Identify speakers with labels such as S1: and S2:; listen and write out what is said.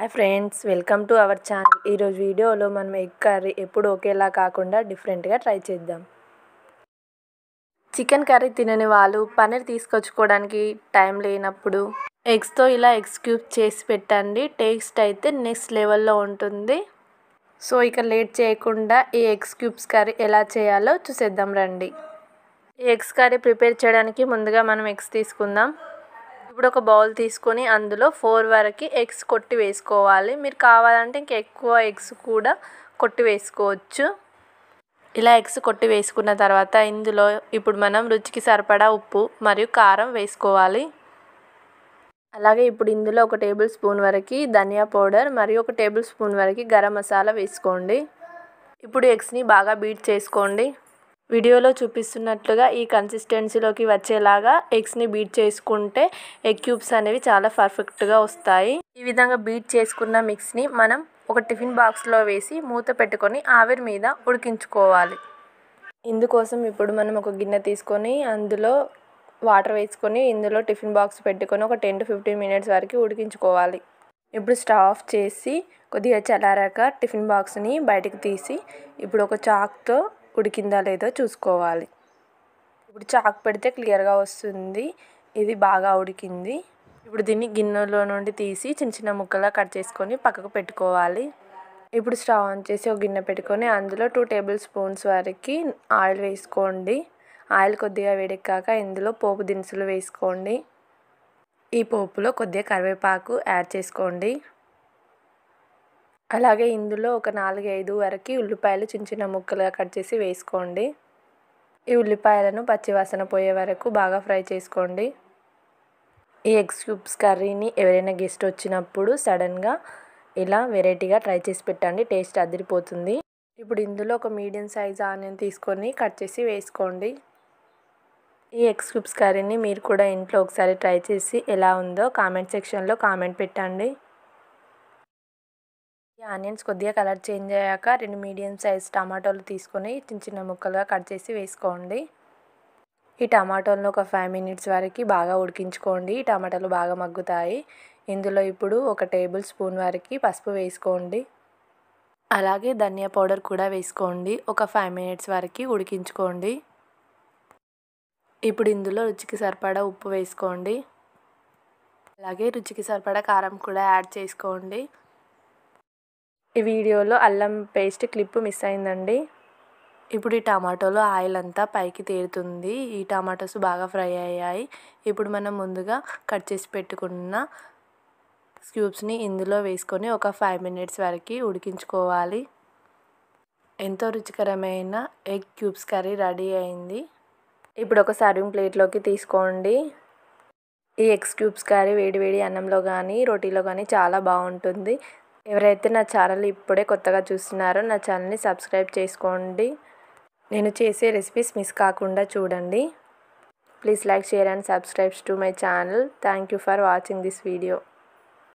S1: Hi friends, welcome to our channel. ఈరోజు వీడియోలో మనం ఎగ్ కర్రీ ఎప్పుడు ఒకేలా కాకుండా డిఫరెంట్గా ట్రై చేద్దాం. చికెన్ కర్రీ తినని వాళ్ళు పన్నీర్ తీసుకొచ్చుకోవడానికి టైం లేనప్పుడు ఎగ్స్తో ఇలా ఎగ్స్ క్యూబ్ చేసి పెట్టండి. టేస్ట్ అయితే నెక్స్ట్ లెవెల్లో ఉంటుంది. సో ఇక లేట్ చేయకుండా ఈ ఎగ్స్ క్యూబ్స్ కర్రీ ఎలా చేయాలో చూసేద్దాం రండి. ఈ ఎగ్స్ కర్రీ ప్రిపేర్ చేయడానికి ముందుగా మనం ఎగ్స్ తీసుకుందాం. ఇప్పుడు ఒక బౌల్ తీసుకొని అందులో 4 వరకు ఎగ్స్ కొట్టి వేసుకోవాలి. మీరు కావాలంటే ఇంకా ఎక్కువ ఎగ్స్ కూడా కొట్టి వేసుకోవచ్చు. ఇలా ఎగ్స్ కొట్టి వేసుకున్న తర్వాత ఇందులో ఇప్పుడు మనం రుచికి సరిపడా ఉప్పు మరియు కారం వేసుకోవాలి. అలాగే ఇప్పుడు ఇందులో 1 టేబుల్ స్పూన్ వరకు ధనియా పౌడర్ మరియు 1 టేబుల్ స్పూన్ వరకు గరం మసాలా వేసుకోండి. ఇప్పుడు ఎగ్స్ని బాగా బీట్ చేసుకోండి. వీడియోలో చూపిస్తున్నట్లుగా ఈ కన్సిస్టెన్సీలోకి వచ్చేలాగా ఎగ్స్ని బీట్ చేసుకుంటే ఎగ్ క్యూబ్స్ అనేవి చాలా పర్ఫెక్ట్గా వస్తాయి. ఈ విధంగా బీట్ చేసుకున్న మిక్స్ని మనం ఒక టిఫిన్ బాక్స్లో వేసి మూత పెట్టుకొని ఆవిరి మీద ఉడికించుకోవాలి. ఇందుకోసం ఇప్పుడు మనం ఒక గిన్నె తీసుకొని అందులో వాటర్ వేసుకొని ఇందులో టిఫిన్ బాక్స్ పెట్టుకొని ఒక 10 to 15 మినిట్స్ వరకు ఉడికించుకోవాలి. ఇప్పుడు స్టవ్ ఆఫ్ చేసి కొద్దిగా చల్లారాక టిఫిన్ బాక్స్ని బయటకు తీసి ఇప్పుడు ఒక చాక్తో ఉడికిందా లేదో చూసుకోవాలి. ఇప్పుడు చాక్ పెడితే క్లియర్గా వస్తుంది. ఇది బాగా ఉడికింది. ఇప్పుడు దీన్ని గిన్నెలో నుండి తీసి చిన్న చిన్న ముక్కలుగా కట్ చేసుకొని పక్కకు పెట్టుకోవాలి. ఇప్పుడు స్టవ్ ఆన్ చేసి ఒక గిన్నె పెట్టుకొని అందులో 2 టేబుల్ స్పూన్స్ వరకు ఆయిల్ వేసుకోండి. ఆయిల్ కొద్దిగా వేడెక్కాక ఇందులో పోపు దినుసులు వేసుకోండి. ఈ పోపులో కొద్దిగా కరివేపాకు యాడ్ చేసుకోండి. అలాగే ఇందులో ఒక 4-5 వరకు ఉల్లిపాయలు చిన్న చిన్న ముక్కలుగా కట్ చేసి వేసుకోండి. ఈ ఉల్లిపాయలను పచ్చివాసన పోయే వరకు బాగా ఫ్రై చేసుకోండి. ఈ ఎగ్స్ క్యూబ్స్ కర్రీని ఎవరైనా గెస్ట్ వచ్చినప్పుడు సడన్గా ఇలా వెరైటీగా ట్రై చేసి పెట్టండి. టేస్ట్ అదిరిపోతుంది. ఇప్పుడు ఇందులో ఒక మీడియం సైజ్ ఆనియన్ తీసుకొని కట్ చేసి వేసుకోండి. ఈ ఎగ్స్ క్యూబ్స్ కర్రీని మీరు కూడా ఇంట్లో ఒకసారి ట్రై చేసి ఎలా ఉందో కామెంట్ సెక్షన్లో కామెంట్ పెట్టండి. ఈ ఆనియన్స్ కొద్దిగా కలర్ చేంజ్ అయ్యాక 2 మీడియం సైజ్ టమాటోలు తీసుకొని చిన్న చిన్న ముక్కలుగా కట్ చేసి వేసుకోండి. ఈ టమాటోలను ఒక 5 మినిట్స్ వరకు బాగా ఉడికించుకోండి. ఈ టమాటాలు బాగా మగ్గుతాయి. ఇందులో ఇప్పుడు 1 టేబుల్ స్పూన్ వరకు పసుపు వేసుకోండి. అలాగే ధనియా పౌడర్ కూడా వేసుకోండి. ఒక 5 మినిట్స్ వరకు ఉడికించుకోండి. ఇప్పుడు ఇందులో రుచికి సరిపడా ఉప్పు వేసుకోండి. అలాగే రుచికి సరిపడా కారం కూడా యాడ్ చేసుకోండి. ఈ వీడియోలో అల్లం పేస్ట్ క్లిప్ మిస్ అయిందండి. ఇప్పుడు ఈ టమాటోలో ఆయిల్ అంతా పైకి తేలుతుంది. ఈ టమాటోస్ బాగా ఫ్రై అయ్యాయి. ఇప్పుడు మనం ముందుగా కట్ చేసి పెట్టుకున్న క్యూబ్స్ని ఇందులో వేసుకొని ఒక 5 మినిట్స్ వరకు ఉడికించుకోవాలి. ఎంతో రుచికరమైన ఎగ్ క్యూబ్స్ కర్రీ రెడీ అయింది. ఇప్పుడు ఒక సర్వింగ్ ప్లేట్లోకి తీసుకోండి. ఈ ఎగ్స్ క్యూబ్స్ కర్రీ వేడివేడి అన్నంలో కానీ రోటీలో కానీ చాలా బాగుంటుంది. ఎవరైతే నా ఛానల్ ఇప్పుడే కొత్తగా చూస్తున్నారో నా ఛానల్ని సబ్స్క్రైబ్ చేసుకోండి. నేను చేసే రెసిపీస్ మిస్ కాకుండా చూడండి. Please like, share and subscribe to my channel. Thank you for watching this video.